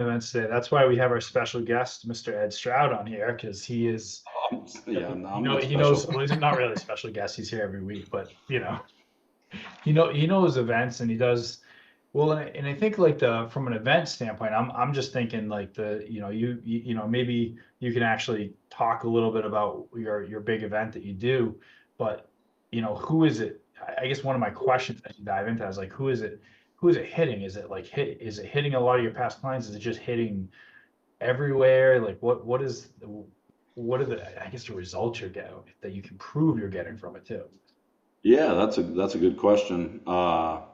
events today. That's why we have our special guest, Mr. Ed Stroud, on here, because he is, Yeah, no, I'm not he knows, special. well, he's not really a special guest. He's here every week, but he knows events and he does well. And I think like from an event standpoint, I'm just thinking like maybe you can actually talk a little bit about your big event that you do, but who is it? I guess one of my questions as you dive into that is like, who is it hitting? Is it like is it hitting a lot of your past clients? Is it just hitting everywhere? Like what are the, I guess, the results you're getting that you can prove you're getting from it too? Yeah, that's a good question. Well,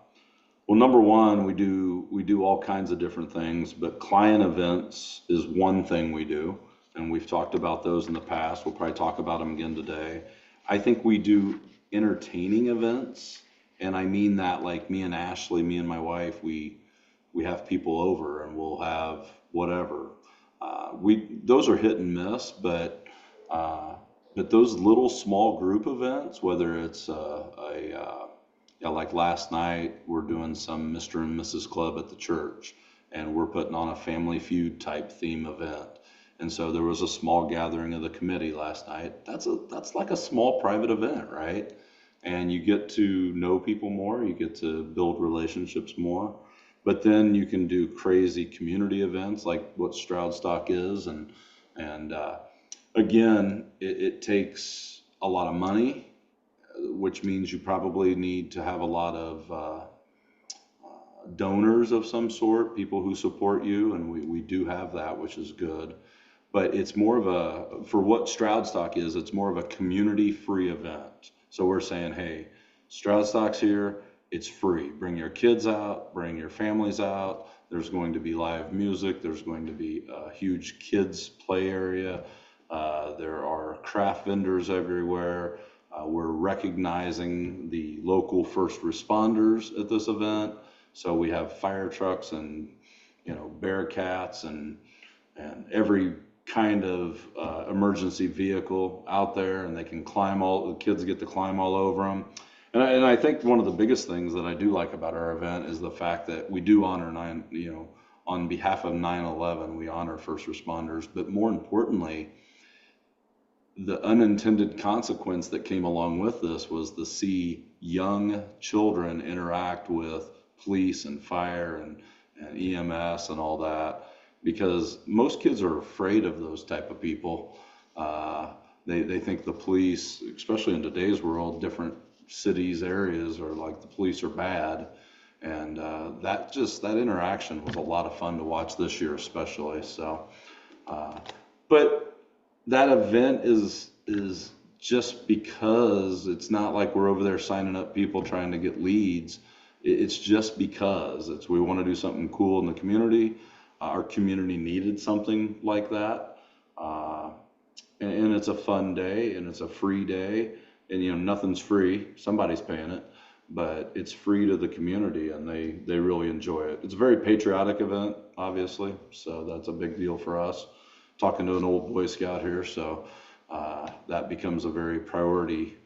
number one, we do all kinds of different things, but client events is one thing we do, and we've talked about those in the past. We'll probably talk about them again today. I think we do entertaining events, and I mean that like me and Ashley, me and my wife, we have people over and we'll have whatever. We those are hit and miss, uh, but those little small group events, whether it's yeah, like last night, we're doing some Mr. and Mrs. Club at the church, and we're putting on a Family Feud type theme event. And so there was a small gathering of the committee last night. That's like a small private event, right? And you get to know people more, you get to build relationships more. But then you can do crazy community events like what Stroud Stock is, and again, it takes a lot of money, which means you probably need to have a lot of donors of some sort, people who support you, and we do have that, which is good. But it's more of for what Stroud Stock is, it's more of a community free event. So we're saying, hey, Stroud Stock's here, it's free. Bring your kids out, bring your families out. There's going to be live music, there's going to be a huge kids play area. There are craft vendors everywhere. We're recognizing the local first responders at this event. So we have fire trucks and Bearcats and every kind of emergency vehicle out there, and they can climb all the kids get to climb all over them. And I think one of the biggest things that I do like about our event is the fact that we do honor on behalf of 9/11, we honor first responders, but more importantly, the unintended consequence that came along with this was to see young children interact with police and fire and EMS and all that, because most kids are afraid of those type of people. They think the police, especially in today's world, different cities, areas are like the police are bad. And that interaction was a lot of fun to watch this year, especially. So, uh, but that event is just because it's not like we're over there signing up people trying to get leads. It's just because we want to do something cool in the community. Our community needed something like that, uh, and it's a fun day and it's a free day. And nothing's free. Somebody's paying it, but it's free to the community, and they really enjoy it. It's a very patriotic event, obviously, so that's a big deal for us. Talking to an old Boy Scout here, so that becomes a very priority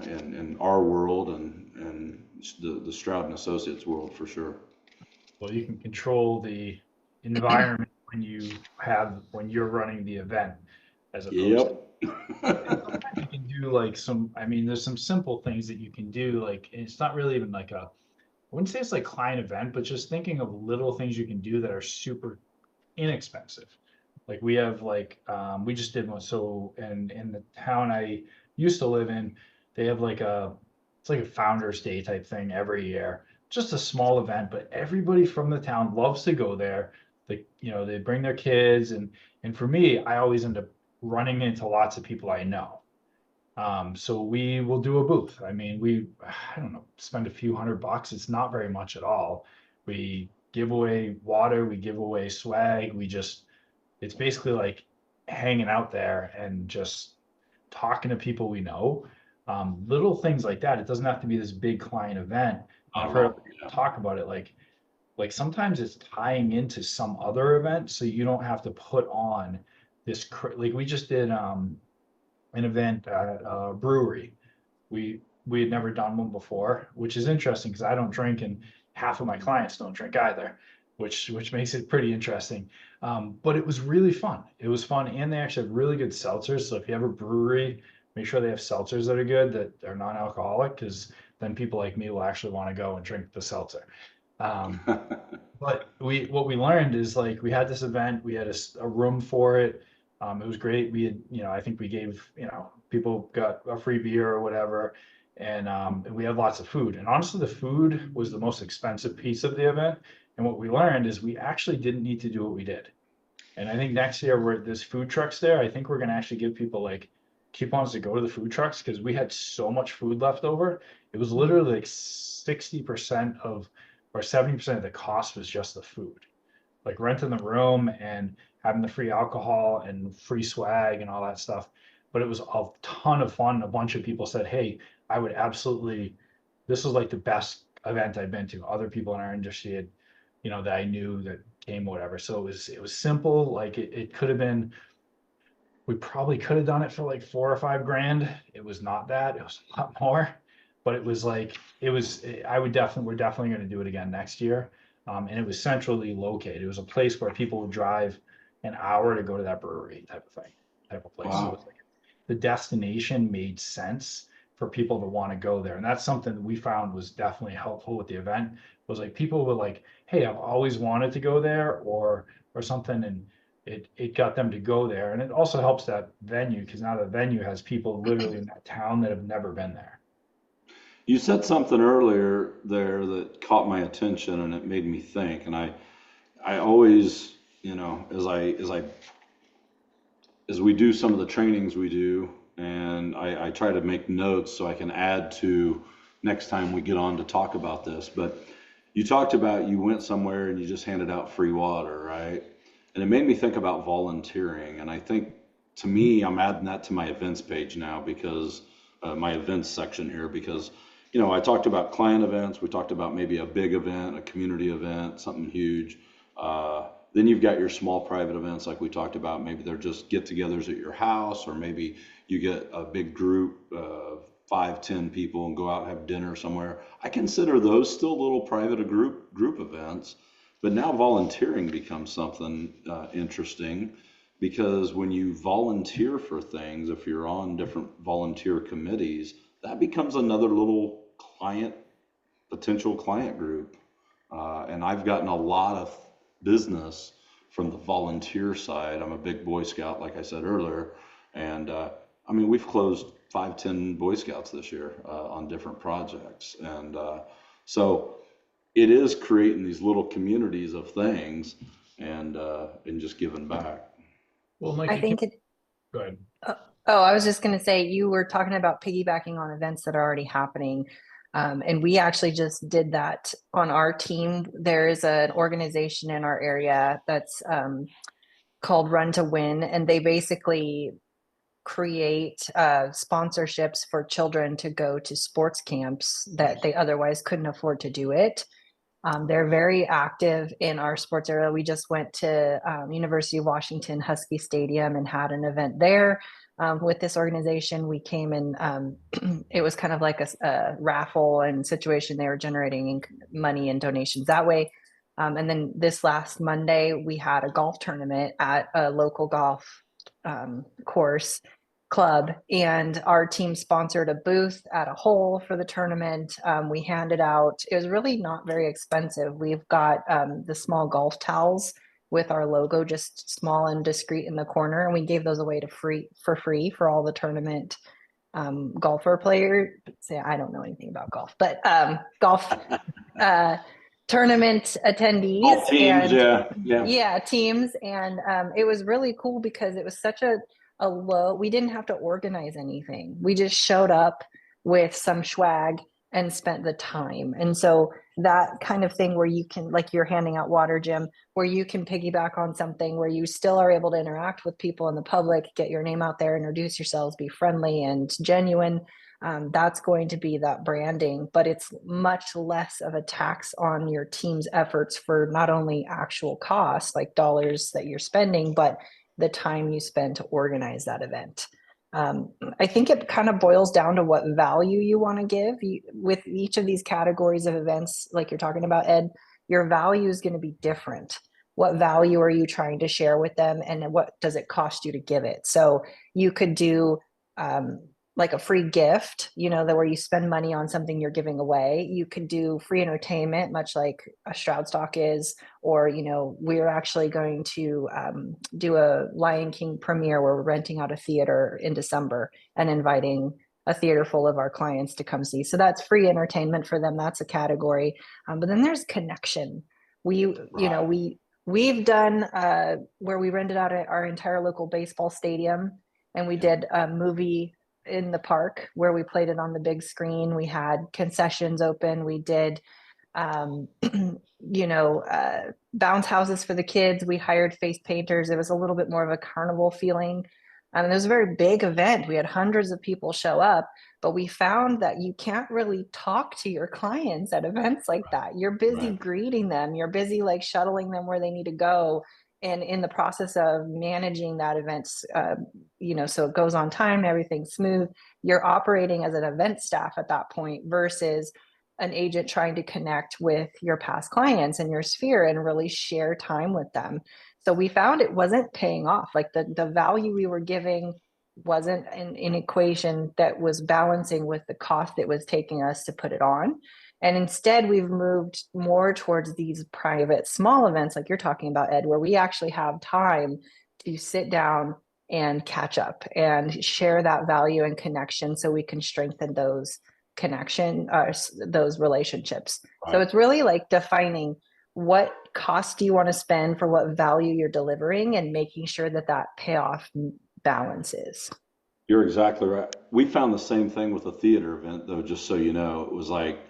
in our world and the Stroud and Associates world for sure. Well, you can control the environment when you're running the event as opposed to, Yep. and sometimes you can do like I mean, there's some simple things that you can do. Like, and it's not really even like I wouldn't say it's like client event, but just thinking of little things you can do that are super inexpensive. Like we just did one. So in the town I used to live in, they have it's like a Founders Day type thing every year. Just a small event, but everybody from the town loves to go there. They bring their kids, and for me, I always end up running into lots of people I know. So we will do a booth. I mean, I don't know, spend a few $100. It's not very much at all. We give away water, we give away swag. It's basically like hanging out there and just talking to people we know. Little things like that. It doesn't have to be this big client event. And Not I've at heard other all. people Yeah. talk about it like sometimes it's tying into some other event, so you don't have to put on like we just did an event at a brewery. We had never done one before, which is interesting because I don't drink and half of my clients don't drink either. which makes it pretty interesting. But it was really fun. It was fun, and they actually have really good seltzers. So if you have a brewery, make sure they have seltzers that are good, that are non-alcoholic, because then people like me will actually want to go and drink the seltzer. Um, but what we learned is like we had this event, we had a room for it. It was great. We had, I think we gave, people got a free beer or whatever, and we had lots of food. And honestly, the food was the most expensive piece of the event. And what we learned is we actually didn't need to do what we did. And I think next year where there's food trucks there, I think we're gonna actually give people like coupons to go to the food trucks because we had so much food left over. It was literally like 60% of or 70% of the cost was just the food. Like renting the room and having the free alcohol and free swag and all that stuff. But it was a ton of fun. A bunch of people said, "Hey, I would absolutely, this was like the best event I've been to." Other people in our industry had, that I knew that came, whatever. So it was simple. Like it could have been, we probably could have done it for like 4 or 5 grand. It was not that, it was a lot more. But it was like, we're definitely going to do it again next year. And it was centrally located. It was a place where people would drive an hour to go to that brewery type of place. So it was Wow. like the destination made sense for people to want to go there. And that's something that we found was definitely helpful with the event, was like people were like, "Hey, I've always wanted to go there," or something. And it got them to go there. And it also helps that venue, because now the venue has people literally in that town that have never been there. You said something earlier there that caught my attention and it made me think. And I always, as we do some of the trainings we do, and I try to make notes so I can add to next time we get on to talk about this. But you talked about you went somewhere and you just handed out free water, right? And it made me think about volunteering. And I think to me, I'm adding that to my events page now because my events section here, because, I talked about client events. We talked about maybe a big event, a community event, something huge. Then you've got your small private events like we talked about. Maybe they're just get-togethers at your house, or maybe you get a big group of 5, 10 people and go out and have dinner somewhere. I consider those still little private group events, but now volunteering becomes something interesting because when you volunteer for things, if you're on different volunteer committees, that becomes another little potential client group. And I've gotten a lot of business from the volunteer side. I'm a big Boy Scout, like I said earlier, and I mean we've closed 5, 10 Boy Scouts this year on different projects, and so it is creating these little communities of things and just giving back. Well, Mike, I you can think it, go ahead. oh, I was just going to say, you were talking about piggybacking on events that are already happening. And we actually just did that on our team. There is an organization in our area that's called Run to Win, and they basically create sponsorships for children to go to sports camps that they otherwise couldn't afford to do it. They're very active in our sports area. We just went to University of Washington Husky Stadium and had an event there with this organization. We came and it was kind of like a raffle and situation. They were generating money and donations that way. And then this last Monday, we had a golf tournament at a local golf course club, and our team sponsored a booth at a hole for the tournament. We handed out, it was really not very expensive. We've got the small golf towels with our logo just small and discreet in the corner, and we gave those away for free for all the tournament golfer players. Say, I don't know anything about golf, but golf tournament attendees. All teams, and yeah. Teams. And it was really cool because it was such a low, we didn't have to organize anything. We just showed up with some swag and spent the time. And so that kind of thing where you can, like you're handing out water, Jim, where you can piggyback on something where you still are able to interact with people in the public, get your name out there, introduce yourselves, be friendly and genuine. That's going to be that branding, but it's much less of a tax on your team's efforts for not only actual costs, like dollars that you're spending, but the time you spend to organize that event. I think it kind of boils down to what value you want to give with each of these categories of events, like you're talking about, Ed. your value is going to be different. What value are you trying to share with them, and what does it cost you to give it? So you could do like a free gift, that where you spend money on something you're giving away. You could do free entertainment, much like a Stroud Stock is, or, we're actually going to do a Lion King premiere where we're renting out a theater in December and inviting a theater full of our clients to come see. So that's free entertainment for them. That's a category. But then there's connection. We've done where we rented out our entire local baseball stadium, and we did a movie in the park where we played it on the big screen. We had concessions open. We did, bounce houses for the kids. We hired face painters. It was a little bit more of a carnival feeling. It was a very big event. We had hundreds of people show up, but we found that you can't really talk to your clients at events like that. You're busy greeting them. You're busy like shuttling them where they need to go. And in the process of managing that event, so it goes on time, everything's smooth. You're operating as an event staff at that point versus an agent trying to connect with your past clients in your sphere and really share time with them. So we found it wasn't paying off. Like the value we were giving wasn't an equation that was balancing with the cost it was taking us to put it on. And instead, we've moved more towards these private small events like you're talking about, Ed, where we actually have time to sit down and catch up and share that value and connection so we can strengthen those those relationships. Right. So it's really like defining what cost do you want to spend for what value you're delivering and making sure that payoff balances. You're exactly right. We found the same thing with a theater event, though, just so you know. It was like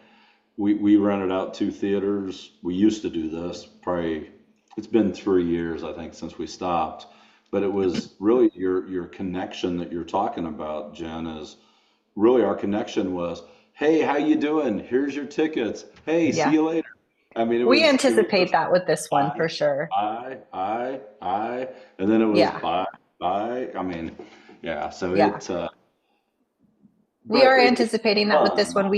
we rented out 2 theaters. We used to do this, probably, it's been 3 years, I think, since we stopped. But it was really your connection that you're talking about, Jen, is really our connection was, hey, how you doing? Here's your tickets. Hey, see you later. I mean, we anticipate that with this one for sure. And then it was bye. I mean, it's we are anticipating that with this one.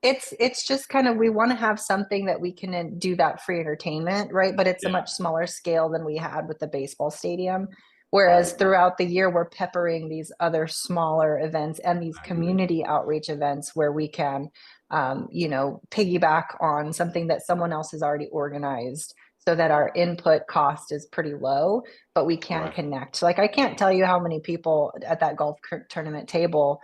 It's just kind of, we want to have something that we can do that free entertainment, right? But it's a much smaller scale than we had with the baseball stadium. Whereas throughout the year, we're peppering these other smaller events and these community outreach events where we can, piggyback on something that someone else has already organized so that our input cost is pretty low, but we can connect. Like, I can't tell you how many people at that golf tournament table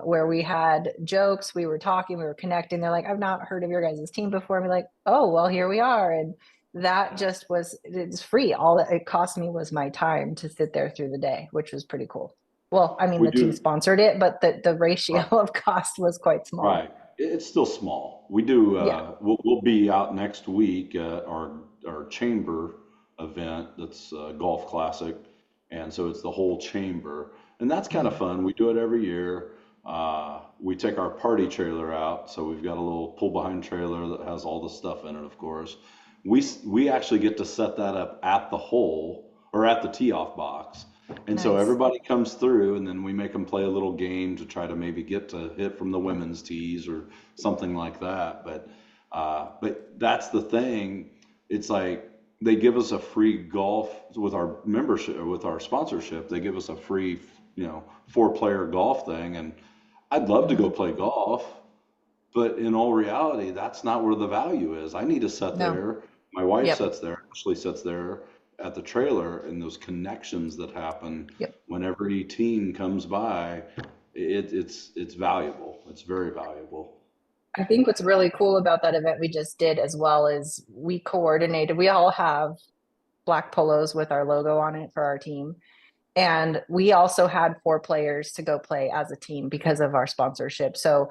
where we had jokes, we were talking, we were connecting. They're like, I've not heard of your guys' team before. And we're like, oh, well, here we are. And that just it's free. All that it cost me was my time to sit there through the day, which was pretty cool. Well, I mean, the team sponsored it, but the ratio of cost was quite small. Right. It's still small. We do, we'll be out next week at our chamber event. That's a golf classic. And so it's the whole chamber. And that's kind of fun. We do it every year. We take our party trailer out. So we've got a little pull behind trailer that has all the stuff in it, of course. We actually get to set that up at the hole or at the tee off box. And so everybody comes through, and then we make them play a little game to try to maybe get to hit from the women's tees or something like that. But that's the thing. It's like they give us a free golf with our membership, with our sponsorship. They give us a free, 4-player golf thing. And I'd love to go play golf, but in all reality, that's not where the value is. I need to sit there. My wife sits there, Ashley sits there at the trailer, and those connections that happen when every team comes by, it's valuable. It's very valuable. I think what's really cool about that event we just did as well is we coordinated. We all have black polos with our logo on it for our team. And we also had 4 players to go play as a team because of our sponsorship. So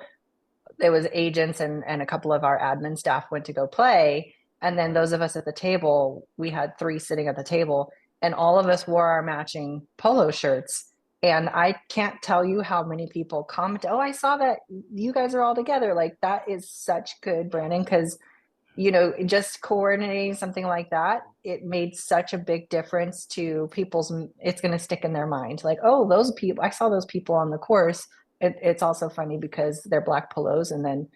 it was agents and a couple of our admin staff went to go play. And then those of us at the table, we had 3 sitting at the table, and all of us wore our matching polo shirts. And I can't tell you how many people comment, oh, I saw that you guys are all together. Like, that is such good branding, because, just coordinating something like that, it made such a big difference to it's going to stick in their mind. Like, oh, those people, I saw those people on the course. It's also funny because they're black polos, and then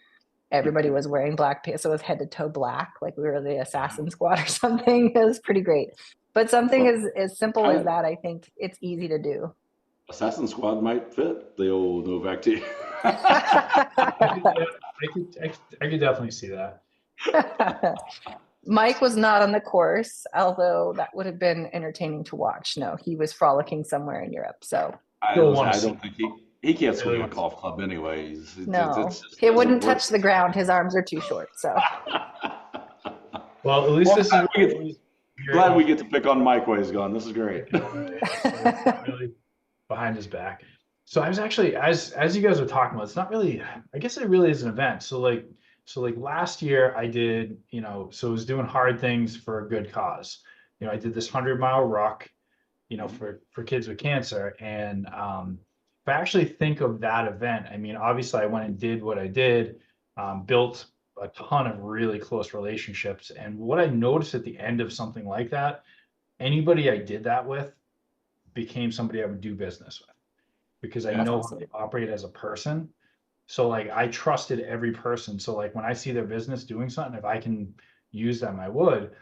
everybody was wearing black pants. So it was head to toe black, like we were the assassin squad or something. It was pretty great. But something Well, as simple as that, I think it's easy to do. Assassin Squad might fit the old Novak team. I could, yeah, I could definitely see that. Mike was not on the course, although that would have been entertaining to watch. No, he was frolicking somewhere in Europe. So Still want I to see. don't think he can't Really swing a want to golf club anyways. no, It's just he doesn't wouldn't work. touch the ground. His arms are too short. So Well, at least Well, this is glad we get to pick on Mike while he's gone. This is great. so it's not really behind his back. So I was actually, as you guys were talking about, it's not really, I guess it really is an event. So like last year I did, so I was doing hard things for a good cause. I did this 100-mile ruck, for kids with cancer. And if I actually think of that event, I mean, obviously I went and did what I did, built a ton of really close relationships. And what I noticed at the end of something like that, anybody I did that with became somebody I would do business with because I Yeah. know how they operate as a person. So like I trusted every person. So like when I see their business doing something, if I can use them, I would.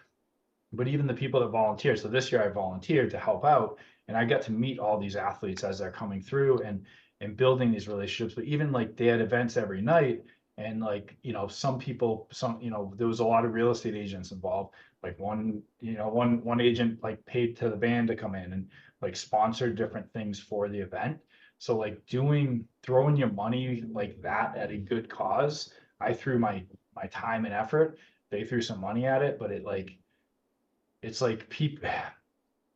But even the people that volunteer. So this year I volunteered to help out, and I got to meet all these athletes as they're coming through and building these relationships. But even like they had events every night, and like some people, there was a lot of real estate agents involved. Like one agent like paid to the band to come in and like sponsored different things for the event. So like throwing your money like that at a good cause, I threw my time and effort. They threw some money at it, but it's like people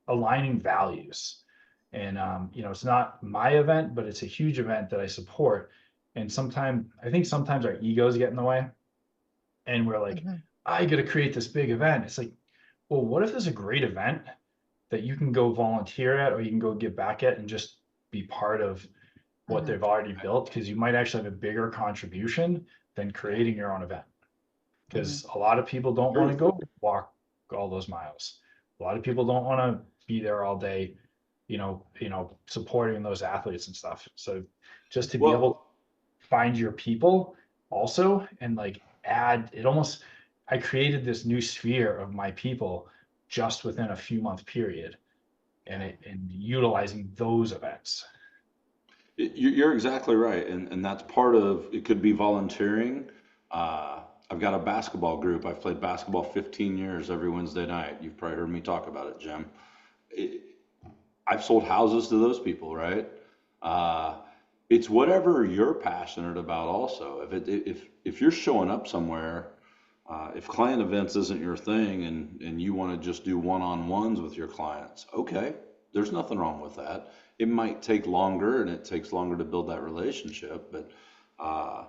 aligning values. And it's not my event, but it's a huge event that I support. And I think sometimes our egos get in the way, and we're like, Mhm. I got to create this big event. It's like, well, what if there's a great event that you can go volunteer at, or you can go give back at, and just be part of what Mhm. they've already built? Because you might actually have a bigger contribution than creating your own event. Mhm. Because a lot of people don't want to Truth. go walk all those miles. A lot of people don't want to be there all day, supporting those athletes and stuff. So just to be able to Well, find your people also, and like add it almost, I created this new sphere of my people just within a few month period, and utilizing those events. you're exactly right, and that's part of it. Could be volunteering. Uh, I've got a basketball group. I've played basketball 15 years every Wednesday night. You've probably heard me talk about it, Jim. It, I've sold houses to those people, right? Uh, it's whatever you're passionate about. Also, if you're showing up somewhere, if client events isn't your thing, and you want to just do one-on-ones with your clients, okay, there's nothing wrong with that. It might take longer, and it takes longer to build that relationship, uh,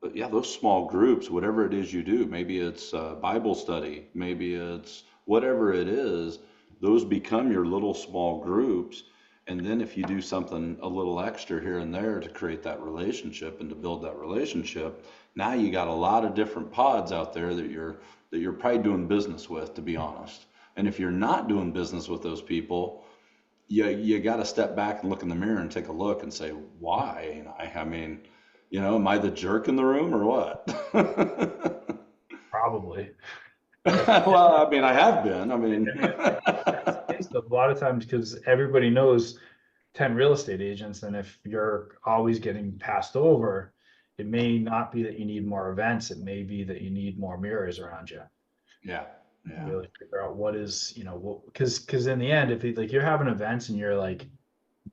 but yeah, those small groups, whatever it is you do, maybe it's Bible study, maybe it's whatever it is, those become your little small groups. And then if you do something a little extra here and there to create that relationship and to build that relationship, now you got a lot of different pods out there that you're probably doing business with, to be honest. And if you're not doing business with those people, you got to step back and look in the mirror and take a look and say, why? I mean, am I the jerk in the room or what? Probably. Well, I mean, I have been. I mean, And that's the case, though, a lot of times, because everybody knows 10 real estate agents, and if you're always getting passed over, it may not be that you need more events, it may be that you need more mirrors around you. yeah, yeah. Really figure out what is, because in the end, if like you're having events and you're like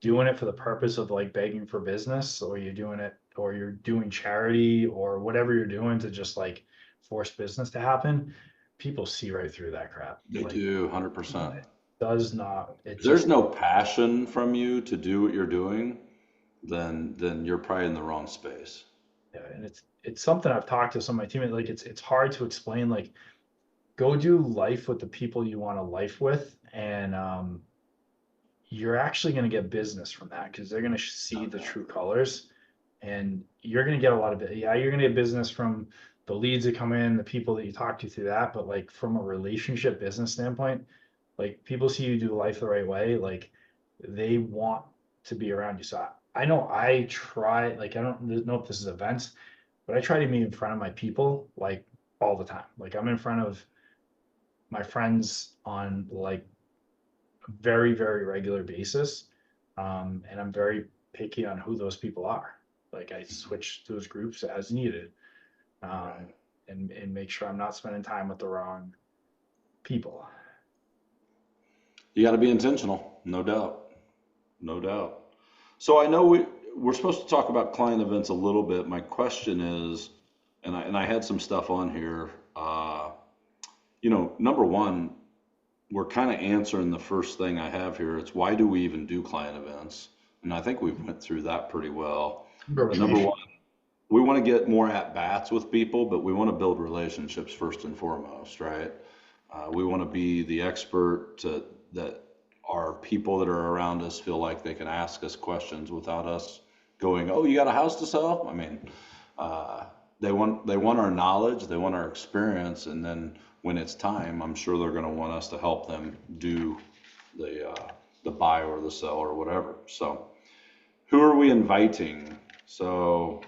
doing it for the purpose of like begging for business, or you're doing it, or you're doing charity, or whatever you're doing to just like force business to happen, people see right through that crap. They Like, do, 100%. it does not, it If there's just, no passion from you to do what you're doing, then you're probably in the wrong space. yeah, and it's something I've talked to some of my teammates, like it's hard to explain, like go do life with the people you want to life with, and you're actually going to get business from that because they're going to see the true colors, and you're going to get a lot of it. Yeah, you're going to get business from the leads that come in, the people that you talk to through that, but like from a relationship business standpoint, like people see you do life the right way, like they want to be around you. So I know I try, like I don't know if this is events, but I try to be in front of my people like all the time. Like I'm in front of my friends on like a very, very regular basis. And I'm very picky on who those people are. Like I switch those groups as needed. Um, Right. and make sure I'm not spending time with the wrong people. You got to be intentional, no doubt, no doubt. So I know we're supposed to talk about client events a little bit. My question is, and I had some stuff on here. Number one, we're kind of answering the first thing I have here. It's why do we even do client events? And I think we've went through that pretty well. Number one, we want to get more at bats with people, but we want to build relationships first and foremost, right? We want to be the expert that our people that are around us feel like they can ask us questions without us going, "Oh, you got a house to sell?" I mean, uh, they want our knowledge, they want our experience, and then when it's time, I'm sure they're going to want us to help them do the buy or the sell or whatever. So, who are we inviting? So,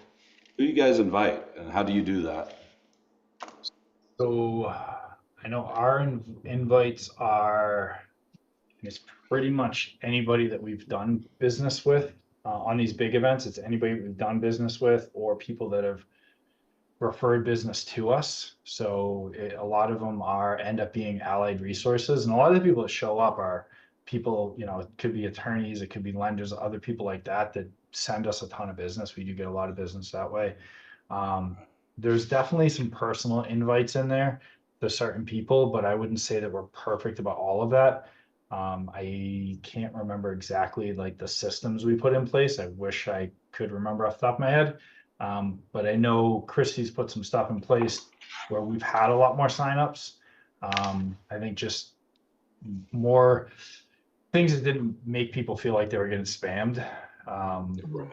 who you guys invite, and how do you do that? So I know our invites are, it's pretty much anybody that we've done business with on these big events. It's anybody we've done business with or people that have referred business to us. So a lot of them are end up being allied resources, and a lot of the people that show up are people, it could be attorneys, it could be lenders, other people like that that send us a ton of business. We do get a lot of business that way. Um, there's definitely some personal invites in there to certain people, but I wouldn't say that we're perfect about all of that. I can't remember exactly like the systems we put in place. I wish I could remember off the top of my head. But I know Christie's put some stuff in place where we've had a lot more signups. I think just more things that didn't make people feel like they were getting spammed. Um, Right.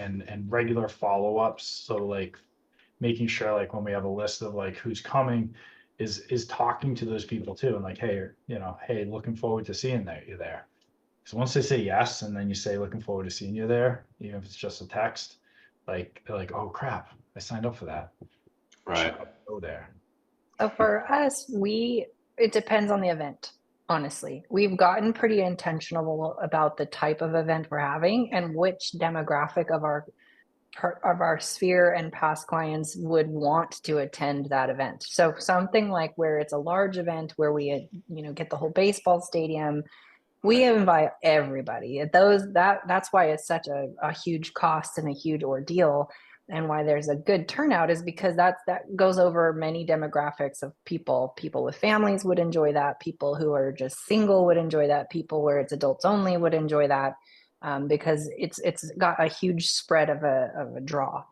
and regular follow-ups. So like making sure like when we have a list of like who's coming is talking to those people too and like, hey, hey, looking forward to seeing that you're there. So once they say yes, and then you say looking forward to seeing you there, even if it's just a text, like they're like, oh crap, I signed up for that. I should Right. go there. So for us, it depends on the event, honestly. We've gotten pretty intentional about the type of event we're having and which demographic of our sphere and past clients would want to attend that event. So something like where it's a large event where we get the whole baseball stadium, we Right. invite everybody. That's why it's such a huge cost and a huge ordeal, and why there's a good turnout is because that goes over many demographics of people. People with families would enjoy that. People who are just single would enjoy that. People where it's adults only would enjoy that, because it's got a huge spread of a draw.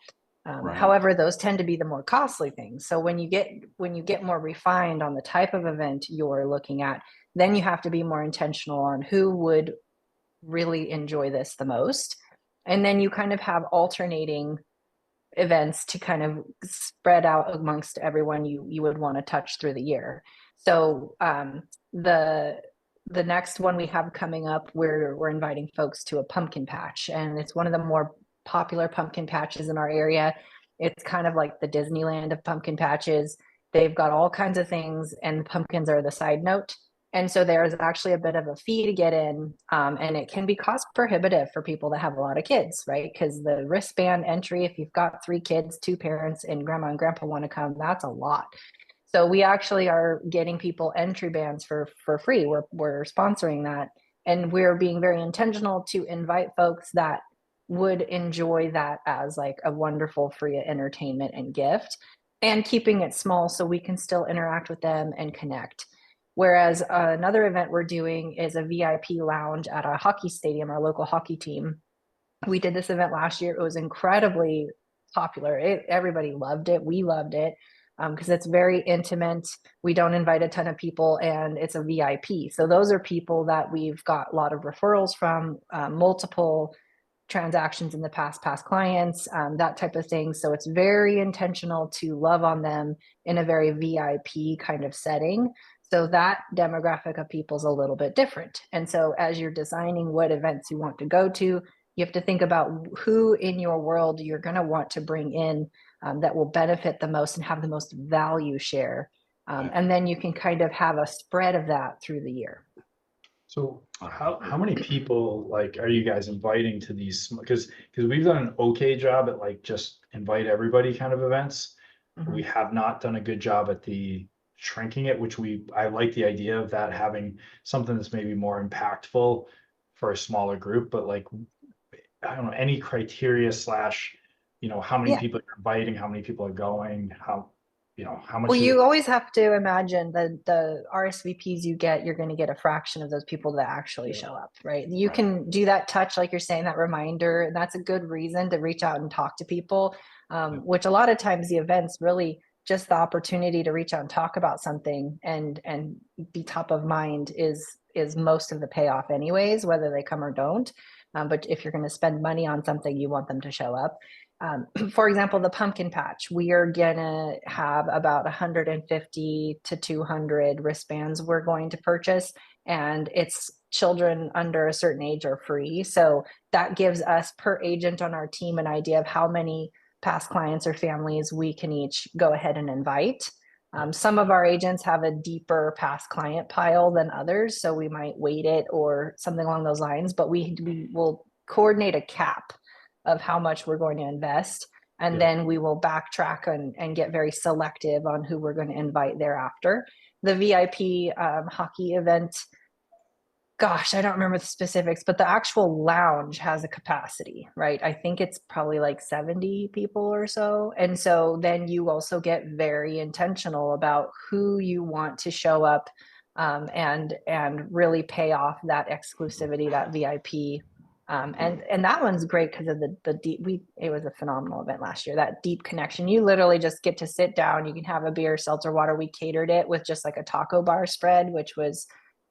Right. However, those tend to be the more costly things. So when you get more refined on the type of event you're looking at, then you have to be more intentional on who would really enjoy this the most. And then you kind of have alternating events to kind of spread out amongst everyone you would want to touch through the year. So the the next one we have coming up, we're inviting folks to a pumpkin patch, and it's one of the more popular pumpkin patches in our area. It's kind of like the Disneyland of pumpkin patches. They've got all kinds of things, and pumpkins are the side note. And so there's actually a bit of a fee to get in, and it can be cost prohibitive for people that have a lot of kids, right? Because the wristband entry, if you've got 3 kids, 2 parents, and grandma and grandpa want to come, that's a lot. So we actually are getting people entry bands for free. We're sponsoring that, and we're being very intentional to invite folks that would enjoy that as like a wonderful free entertainment and gift, and keeping it small so we can still interact with them and connect. Whereas another event we're doing is a VIP lounge at a hockey stadium, our local hockey team. We did this event last year. It was incredibly popular. Everybody loved it. We loved it because it's very intimate. We don't invite a ton of people, and it's a VIP. So those are people that we've got a lot of referrals from, multiple transactions in the past clients, that type of thing. So it's very intentional to love on them in a very VIP kind of setting. So that demographic of people is a little bit different. And so as you're designing what events you want to go to, You have to think about who in your world you're going to want to bring in that will benefit the most and have the most value share. Right. And then you can kind of have a spread of that through the year. So how many people like are you guys inviting to these? Because we've done an okay job at like just invite everybody kind of events. We have not done a good job at the shrinking it, which I like the idea of that having something that's maybe more impactful for a smaller group, but like I don't know, any criteria slash, how many Yeah. people you're inviting, how many people are going, how Well, much is you it? always have to imagine that the RSVPs you get, you're going to get a fraction of those people that actually Yeah. show up, right? You Right. can do that touch, like you're saying, that reminder. And that's a good reason to reach out and talk to people, which a lot of times the events really just the opportunity to reach out and talk about something and be top of mind is most of the payoff anyways, whether they come or don't. But if you're going to spend money on something, you want them to show up. For example, the pumpkin patch, we are gonna have about 150 to 200 wristbands we're going to purchase, and it's children under a certain age are free. So that gives us per agent on our team an idea of how many past clients or families we can each go ahead and invite. Some of our agents have a deeper past client pile than others, so we might weight it or something along those lines, but we will coordinate a cap of how much we're going to invest. And Yeah. then we will backtrack and get very selective on who we're going to invite thereafter. The VIP hockey event, gosh, I don't remember the specifics, but the actual lounge has a capacity, right? I think it's probably like 70 people or so. And so then you also get very intentional about who you want to show up and really pay off that exclusivity, that VIP. And that one's great because of the deep. It was a phenomenal event last year. That deep connection. You literally just get to sit down. You can have a beer, seltzer water. We catered it with just like a taco bar spread, which was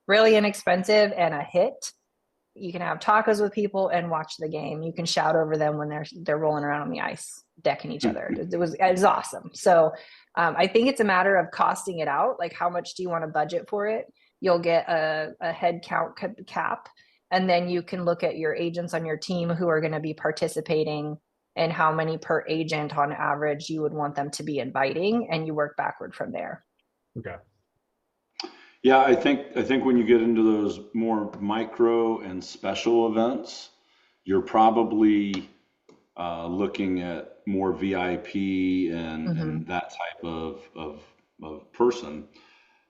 really inexpensive and a hit. You can have tacos with people and watch the game. You can shout over them when they're rolling around on the ice, decking each other. It was awesome. So I think it's a matter of costing it out. Like, how much do you want to budget for it? You'll get a head count cap, and then you can look at your agents on your team who are going to be participating and how many per agent on average you would want them to be inviting, and you work backward from there. Okay. Yeah, I think when you get into those more micro and special events, you're probably looking at more VIP and that type of person.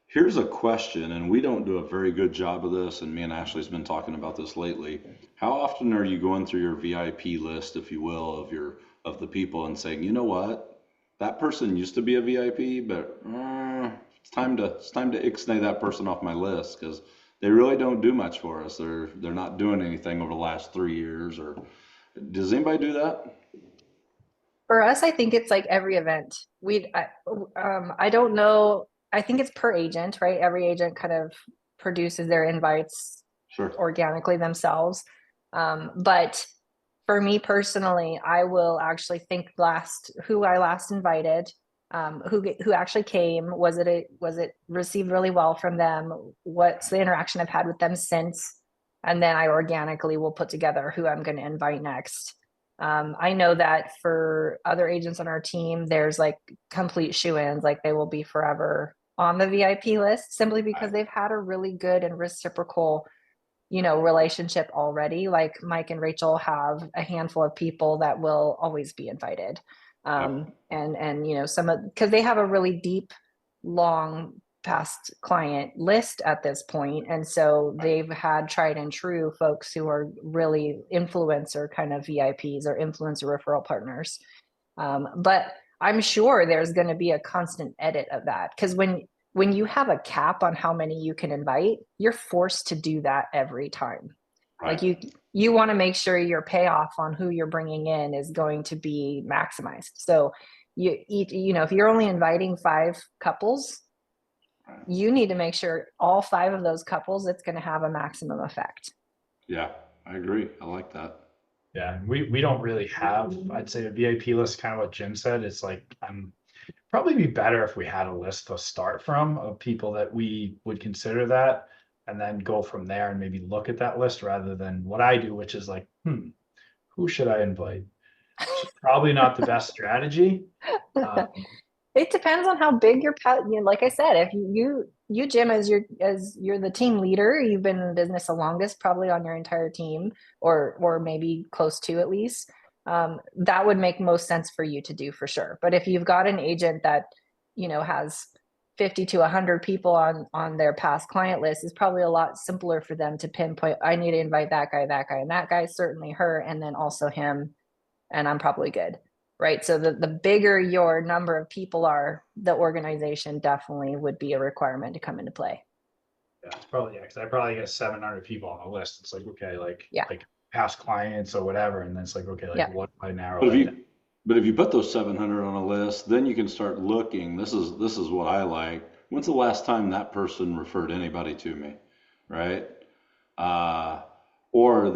Here's a question, and we don't do a very good job of this, and me and Ashley's been talking about this lately. How often are you going through your VIP list, if you will, of the people and saying, you know what, that person used to be a VIP, but it's time to ixnay that person off my list because they really don't do much for us. They're not doing anything over the last 3 years. Or does anybody do that? For us, I think it's like every event. I don't know. I think it's per agent, right? Every agent kind of produces their invites Sure. organically themselves. But for me personally, I will actually think who I last invited, who actually came. Was it received really well from them? What's the interaction I've had with them since? And then I organically will put together who I'm going to invite next. I know that for other agents on our team, there's like complete shoe-ins, like they will be forever on the VIP list simply because Right. they've had a really good and reciprocal, relationship already. Like Mike and Rachel have a handful of people that will always be invited. Yep. And because they have a really deep, long past client list at this point, and so they've had tried and true folks who are really influencer kind of VIPs or influencer referral partners. But I'm sure there's going to be a constant edit of that because when you have a cap on how many you can invite, you're forced to do that every time. Like Right. you want to make sure your payoff on who you're bringing in is going to be maximized. So if you're only inviting 5 couples, Right. you need to make sure all 5 of those couples, it's going to have a maximum effect. Yeah, I agree. I like that. Yeah, we don't really have, I'd say a VIP list, kind of what Jim said. It's like probably be better if we had a list to start from of people that we would consider that and then go from there and maybe look at that list rather than what I do, which is like, who should I invite? Which is probably not the best strategy. Um, It depends on how big your like I said, if you Jim, as you're the team leader, you've been in business the longest, probably on your entire team, or maybe close to at least. That would make most sense for you to do for sure. But if you've got an agent that has 50 to 100 people on their past client list, is probably a lot simpler for them to pinpoint. I need to invite that guy, and that guy, certainly her, and then also him, and I'm probably good. Right. So the bigger your number of people are, the organization definitely would be a requirement to come into play. yeah, it's probably, yeah, because I probably get 700 people on the list. It's like, okay, Yeah. like past clients or whatever. And then it's like, okay, like Yeah. what do I narrow But if that down? you put those 700 on a list, then you can start looking. This is what I like. When's the last time that person referred anybody to me, right? Uh, or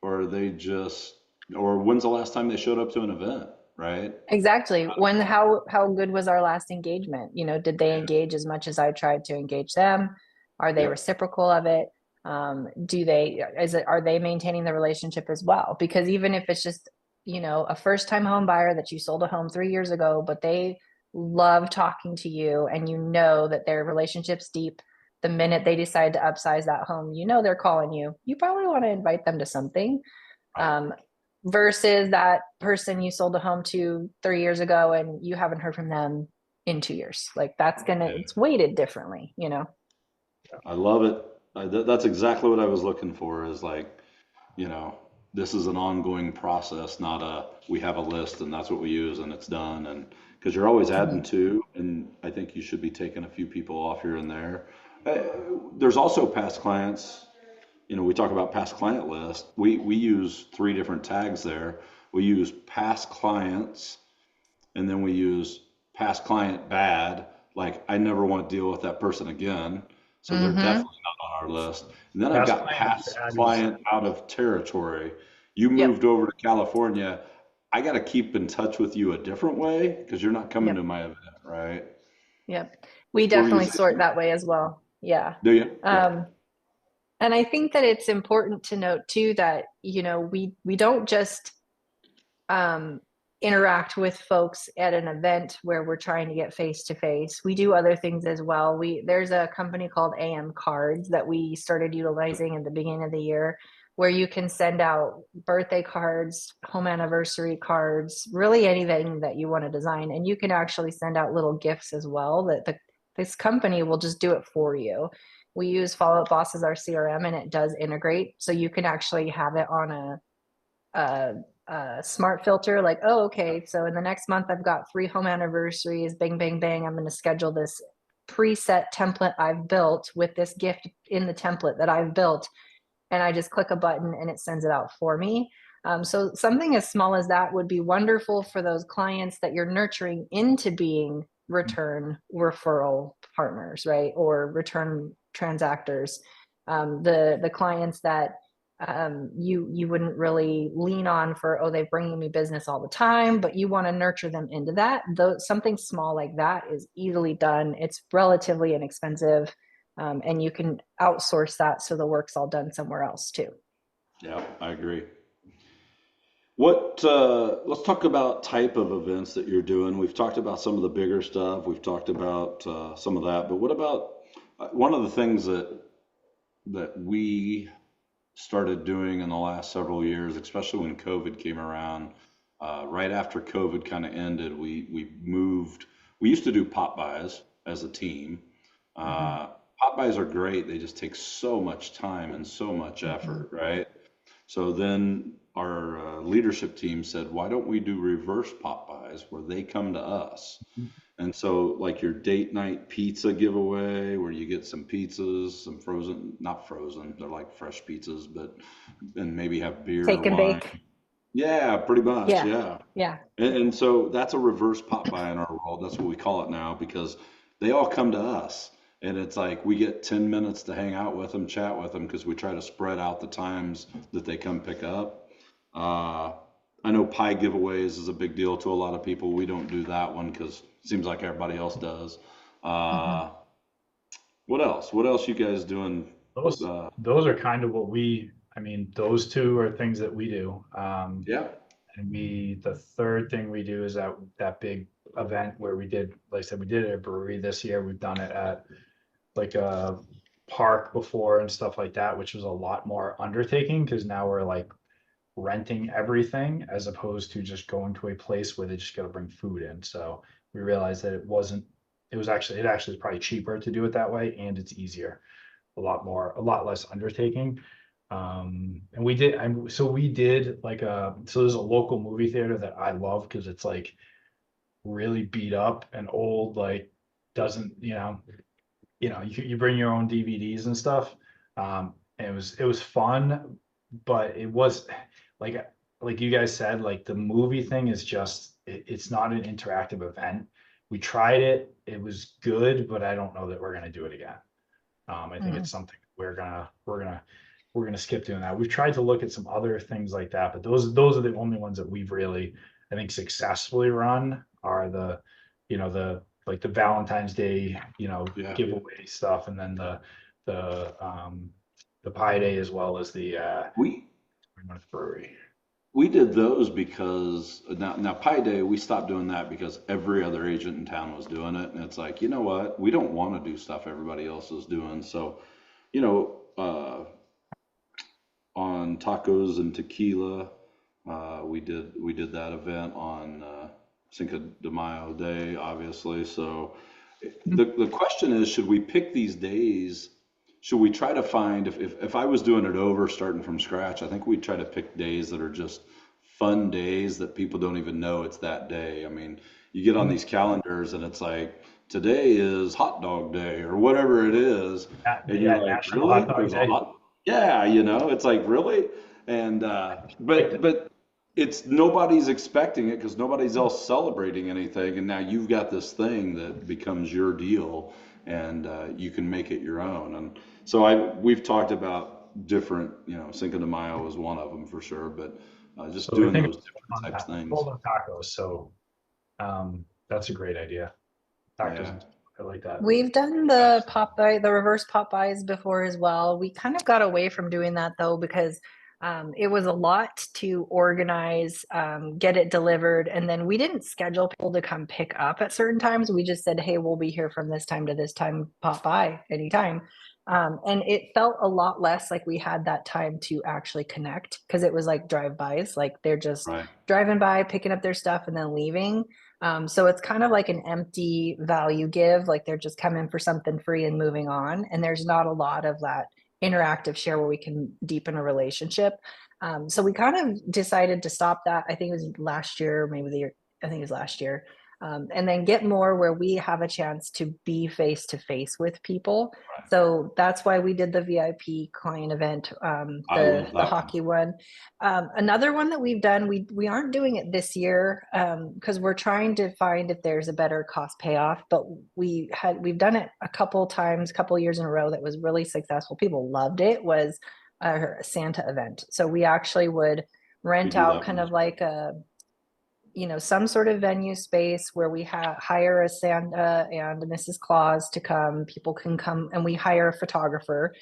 or they just, or when's the last time they showed up to an event, right? Exactly. How good was our last engagement? Did they Yeah. engage as much as I tried to engage them? Are they Yep. reciprocal of it? Are they maintaining the relationship as well? Because even if it's just, a first time home buyer that you sold a home 3 years ago, but they love talking to you and that their relationship's deep, the minute they decide to upsize that home, they're calling you. You probably want to invite them to something. Right. Um, versus that person you sold a home to 3 years ago and you haven't heard from them in 2 years. Like it's weighted differently. I love it. That's exactly what I was looking for is like, you know, this is an ongoing process, not we have a list and that's what we use and it's done. And because you're always adding Mhm. to, and I think you should be taking a few people off here and there. Uh, there's also past clients. We talk about past client list. We use three different tags there. We use past clients, and then we use past client bad. Like I never want to deal with that person again. So they're Mhm. definitely not on our list. And then I've Past got client past bad is, client out of territory. You Yep. moved over to California. I got to keep in touch with you a different way because you're not coming to Yep. my event, right? Yep. We What were you definitely sort saying? that way as well. Yeah. Do you? Yeah. Um, and I think that it's important to note too that, we don't just um, interact with folks at an event where we're trying to get face to face. We do other things as well. There's a company called AM Cards that we started utilizing at the beginning of the year, where you can send out birthday cards, home anniversary cards, really anything that you want to design, and you can actually send out little gifts as well. This company will just do it for you. We use Follow Up Boss as our CRM, and it does integrate, so you can actually have it on a smart filter, like, oh, okay, so in the next month I've got 3 home anniversaries, bang bang bang, I'm going to schedule this preset template I've built with this gift in the template that I've built, and I just click a button and it sends it out for me. So something as small as that would be wonderful for those clients that you're nurturing into being return referral partners, right, or return transactors. The clients that you wouldn't really lean on for, oh, they're bringing me business all the time, but you want to nurture them into that. Though something small like that is easily done. It's relatively inexpensive, and you can outsource that so the work's all done somewhere else too. Yeah, I agree. Let's talk about type of events that you're doing. We've talked about some of the bigger stuff. We've talked about some of that, but what about one of the things that we started doing in the last several years, especially when COVID came around. Right after COVID kind of ended, we moved. We used to do pop buys as a team. Mm-hmm. Pop buys are great. They just take so much time and so much Mm-hmm. effort, right? So then our leadership team said, why don't we do reverse pop buys where they come to us? And so, like your date night pizza giveaway, where you get some pizzas, some frozen, not frozen, they're like fresh pizzas, but and maybe have beer or Take and wine. bake. Yeah, pretty much. Yeah. Yeah. Yeah. And so that's a reverse pop by in our world. That's what we call it now because they all come to us. And it's like we get 10 minutes to hang out with them, chat with them, because we try to spread out the times that they come pick up. Uh, I know pie giveaways is a big deal to a lot of people. We don't do that one because it seems like everybody else does. Mm-hmm. Uh, what else? What else you guys doing? those Uh, those are kind of what we I mean, those two are things that we do. Yeah. And the third thing we do is that big event where we did, like I said, we did it at a brewery this year. We've done it at like a park before and stuff like that, which was a lot more undertaking because now we're like renting everything as opposed to just going to a place where they just got to bring food in. So we realized that it actually is probably cheaper to do it that way and it's easier, a lot less undertaking. And we did like so there's a local movie theater that I love because it's like really beat up and old, like doesn't, you bring your own DVDs and stuff. And it was fun, but it was like like you guys said, like the movie thing is just it's not an interactive event. We tried it, it was good, but I don't know that we're gonna do it again. I think Mhm. it's something we're gonna skip doing that. We've tried to look at some other things like that, but those are the only ones that we've really, I think, successfully run are the like the Valentine's Day, Yeah. giveaway stuff, and then the Pi Day as well as the We brewery. we did those because now Pi Day we stopped doing that because every other agent in town was doing it, and it's like, you know what? We don't want to do stuff everybody else is doing. So, on tacos and tequila, we did that event on Cinco de Mayo Day, obviously. So the question is, should we pick these days? Should we try to find if I was doing it over, starting from scratch, I think we'd try to pick days that are just fun days that people don't even know it's that day. I mean, you get on these calendars and it's like today is hot dog day or whatever it is, and you're Yeah, like, National Hot really? Dog There's a Day. hot, yeah, it's like really, and Like but it's nobody's expecting it because nobody's else celebrating anything, and now you've got this thing that becomes your deal, and you can make it your own. And so we've talked about different, Cinco de Mayo is one of them for sure, but just so we doing think those it's different on types of things. full of tacos. So that's a great idea. Tacos Yeah. and I like that. We've done the reverse Popeyes before as well. We kind of got away from doing that though because it was a lot to organize, get it delivered, and then we didn't schedule people to come pick up at certain times. We just said, "Hey, we'll be here from this time to this time. Pop by anytime." And it felt a lot less like we had that time to actually connect because it was like drive-bys, like they're just Right. driving by, picking up their stuff, and then leaving. So it's kind of like an empty value give, like they're just coming for something free and moving on. And there's not a lot of that interactive share where we can deepen a relationship. So we kind of decided to stop that. I think it was last year, maybe the year, I think it was last year. And then get more where we have a chance to be face to face with people. So that's why we did the VIP client event, I the love that one. hockey one. Another one that we've done, we aren't doing it this year because we're trying to find if there's a better cost payoff. But we've done it a couple times, couple years in a row that was really successful. People loved it. Was a Santa event. So we actually would We rent do out that one kind as of well. like some sort of venue space where we hire a Santa and a Mrs. Claus to come. People can come and we hire a photographer.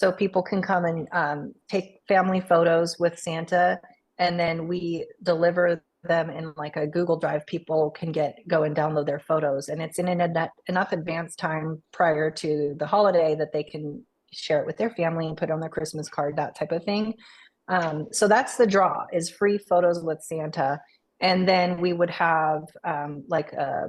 So people can come and take family photos with Santa, and then we deliver them in like a Google Drive. People can go and download their photos, and it's in enough advance time prior to the holiday that they can share it with their family and put on their Christmas card, that type of thing. So that's the draw, is free photos with Santa. And then we would have like a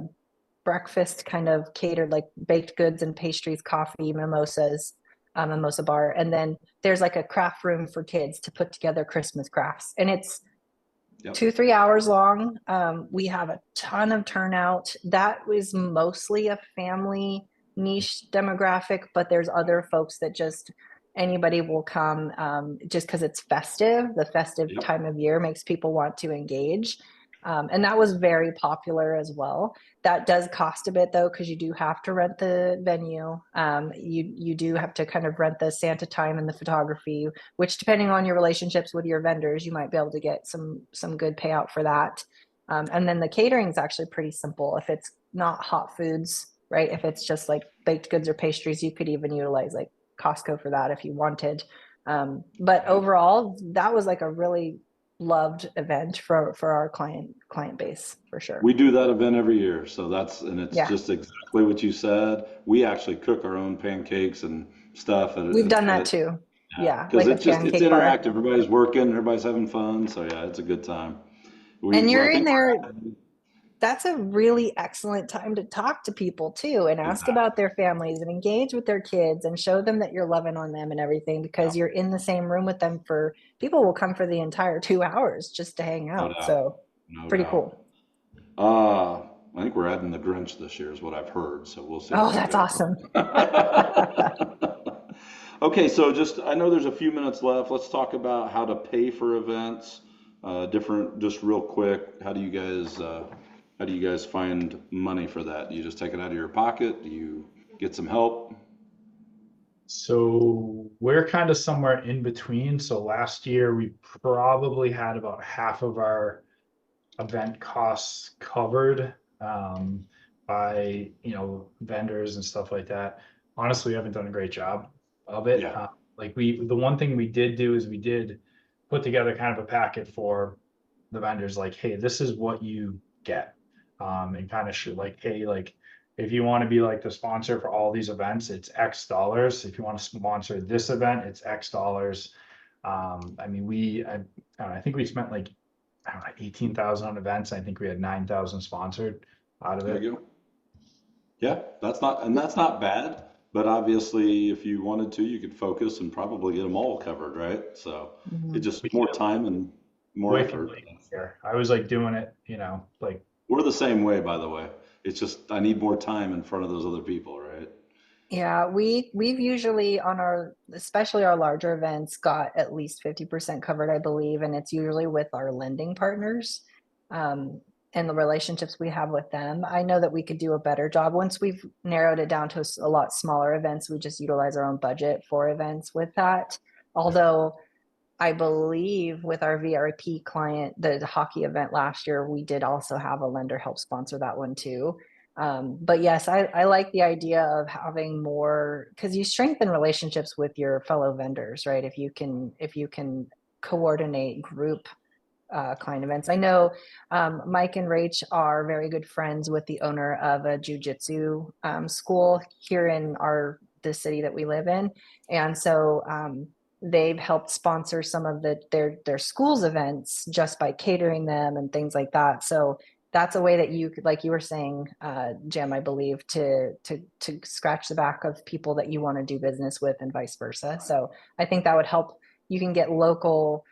breakfast kind of catered, like baked goods and pastries, coffee, mimosas, mimosa bar. And then there's like a craft room for kids to put together Christmas crafts. And it's Yep. 2-3 hours long. We have a ton of turnout. That was mostly a family niche demographic, but there's other folks that just anybody will come just because it's festive. The festive Yep. time of year makes people want to engage. And that was very popular as well. That does cost a bit though, because you do have to rent the venue. You do have to kind of rent the Santa time and the photography, which depending on your relationships with your vendors, you might be able to get some good payout for that. And then the catering is actually pretty simple. If it's not hot foods, right? If it's just like baked goods or pastries, you could even utilize like Costco for that if you wanted. But overall, that was like a really loved event for our client base for sure. We do that event every year, so and it's Yeah, just exactly what you said. We actually cook our own pancakes and stuff we've done that at too. yeah, Yeah, because like a it's pancake bar. interactive. Everybody's working, everybody's having fun, so yeah, it's a good time. And I you're in think there, that's a really excellent time to talk to people too and ask exactly. about their families and engage with their kids and show them that you're loving on them and everything Yeah, because you're in the same room with them for people will come for the entire 2 hours just to hang no out. doubt, So no pretty doubt. cool. I think we're adding the Grinch this year, is what I've heard. So we'll see how Oh, that that's goes. awesome. Okay, so I know there's a few minutes left. Let's talk about how to pay for events. Just real quick, how do you guys find money for that? Do you just take it out of your pocket? Do you get some help? So we're kind of somewhere in between. So last year we probably had about half of our event costs covered by vendors and stuff like that. Honestly, we haven't done a great job of it. Yeah, The one thing we did do is we did put together kind of a packet for the vendors, like, hey, this is what you get, and kind of should like, hey, like if you want to be like the sponsor for all these events, it's X dollars. If you want to sponsor this event, it's X dollars. I mean, I think we spent like I don't know, 18,000 on events. I think we had 9,000 sponsored out of there it. you go. Yeah, that's not bad. But obviously, if you wanted to, you could focus and probably get them all covered, right? So it's Mhm. just We more did it time and more way too effort. late here. I was like doing it, like We're the same way, by the way. It's just I need more time in front of those other people, right? Yeah, we've usually on our especially our larger events got at least 50% covered, I believe, and it's usually with our lending partners um, and the relationships we have with them. I know that we could do a better job once we've narrowed it down to a lot smaller events. We just utilize our own budget for events with that. Although I believe with our VRP client, the hockey event last year, we did also have a lender help sponsor that one too. But yes, I like the idea of having more because you strengthen relationships with your fellow vendors, right? If you can coordinate group client events. I know Mike and Rach are very good friends with the owner of a jujitsu school here in the city that we live in, and so they've helped sponsor some of their schools events just by catering them and things like that. So that's a way that you could, like you were saying, Jim, I believe, to scratch the back of people that you want to do business with, and vice versa. So I think that would help. You can get local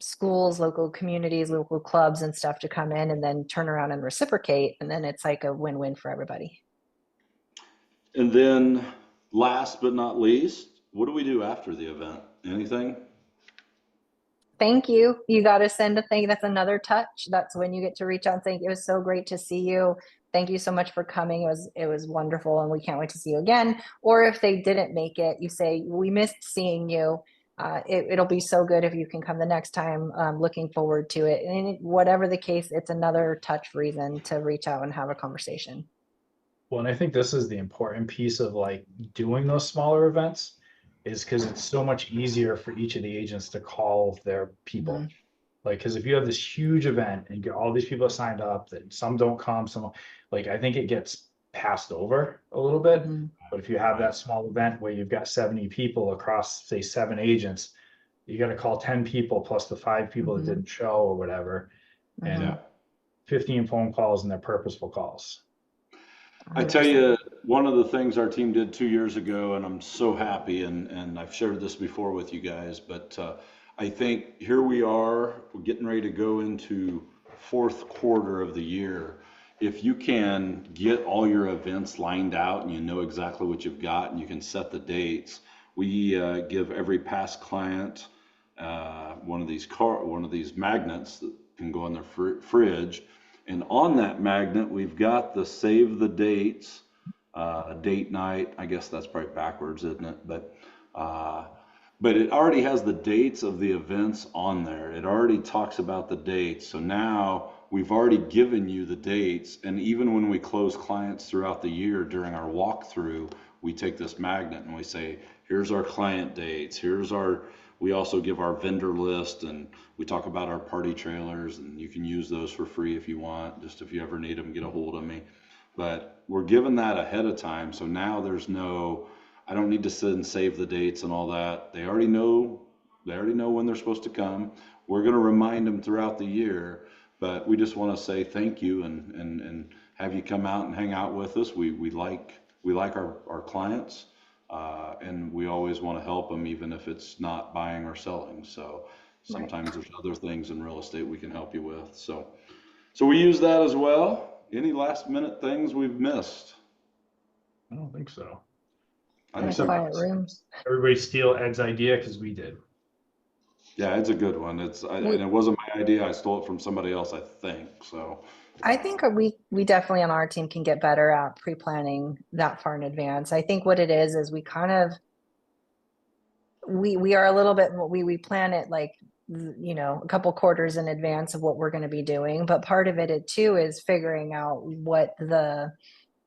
schools, local communities, local clubs and stuff to come in and then turn around and reciprocate. And then it's like a win-win for everybody. And then last but not least, what do we do after the event? Anything? Thank you. You got to send a thing. That's another touch. That's when you get to reach out and say, it was so great to see you. Thank you so much for coming. It was wonderful. And we can't wait to see you again. Or if they didn't make it, you say, we missed seeing you. It'll be so good if you can come the next time. Looking forward to it. And whatever the case, it's another touch reason to reach out and have a conversation. well, and I think this is the important piece of like doing those smaller events is because it's so much easier for each of the agents to call their people. Mm-hmm. Like, because if you have this huge event and you get all these people signed up, that some don't come, some like I think it gets passed over a little bit. Mm-hmm. But if you have Right. that small event where you've got 70 people across, say, 7 agents, you got to call 10 people plus the 5 people that Mm-hmm. didn't show or whatever, Mm-hmm. Yeah. and 15 phone calls and they're purposeful calls. I tell 100%. you, one of the things our team did 2 years ago, and I'm so happy, and I've shared this before with you guys, but I think here we are, we're getting ready to go into fourth quarter of the year. If you can get all your events lined out and you know exactly what you've got and you can set the dates, we give every past client one of these magnets that can go in their fridge, and on that magnet, we've got the save the dates, date night. I guess that's probably backwards, isn't it? Uh, but it already has the dates of the events on there. It already talks about the dates. So now we've already given you the dates. And even when we close clients throughout the year during our walkthrough, we take this magnet and we say, here's our client dates, we also give our vendor list, and we talk about our party trailers, and you can use those for free if you want, just if you ever need them, get a hold of me. But we're given that ahead of time, so now I don't need to sit and save the dates and all that. They already know when they're supposed to come. We're going to remind them throughout the year, but we just want to say thank you and have you come out and hang out with us. We like our clients, and we always want to help them, even if it's not buying or selling. So sometimes there's other things in real estate we can help you with. So we use that as well. Any last minute things we've missed? I don't think so. Quiet rooms. Everybody steal Ed's idea because we did. Yeah, it's a good one. And it wasn't my idea. I stole it from somebody else, I think. So I think we definitely on our team can get better at pre-planning that far in advance. I think what it is we kind of we are a little bit we plan it like, you know, a couple quarters in advance of what we're going to be doing, but part of it too is figuring out what the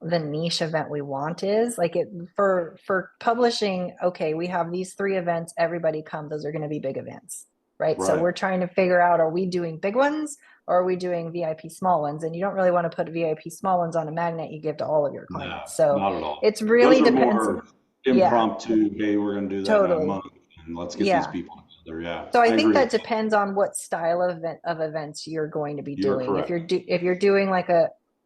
niche event we want is. Like for publishing, okay, we have these 3 events, everybody come, those are going to be big events, right? So we're trying to figure out, are we doing big ones or are we doing VIP small ones? And you don't really want to put VIP small ones on a magnet you give to all of your clients. So not at all. It's really Those are depends. More impromptu. Hey, we're going to do that in a month, and let's get these people together. Yeah. So I think that depends on what style of events you're going to be doing. Correct. If you're doing like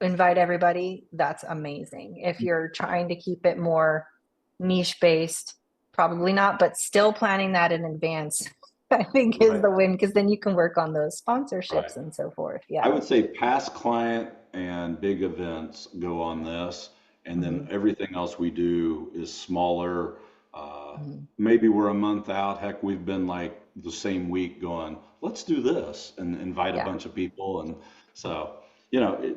invite everybody, that's amazing. If you're trying to keep it more niche based, probably not, but still planning that in advance, I think is the win, because then you can work on those sponsorships and so forth. Yeah. I would say past client and big events go on this, and then everything else we do is smaller. Maybe we're a month out. Heck, we've been like the same week going, let's do this and invite a bunch of people. And so, you know,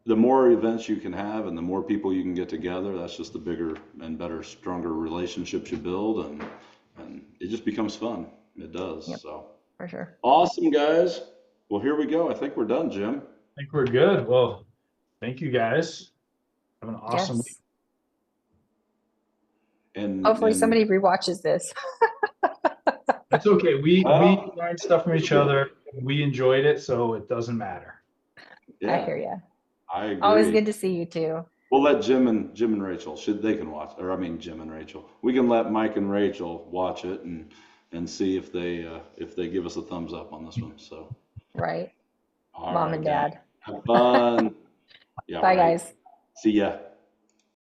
the more events you can have and the more people you can get together, that's just the bigger and better, stronger relationships you build, and it just becomes fun. It does. So for sure. Awesome, guys. Well, here we go. I think we're done, Jim. I think we're good. Well, thank you guys. Have an awesome week. And hopefully somebody rewatches this. It's okay. We learned stuff from each other. We enjoyed it, so it doesn't matter. Yeah. I hear you. I agree. Always good to see you too. We'll let Jim and Rachel, they can watch, or I mean Jim and Rachel. We can let Mike and Rachel watch it and see if they give us a thumbs up on this one. So right. All Mom right, and Dad. Have fun. Yeah. Bye, guys. See ya.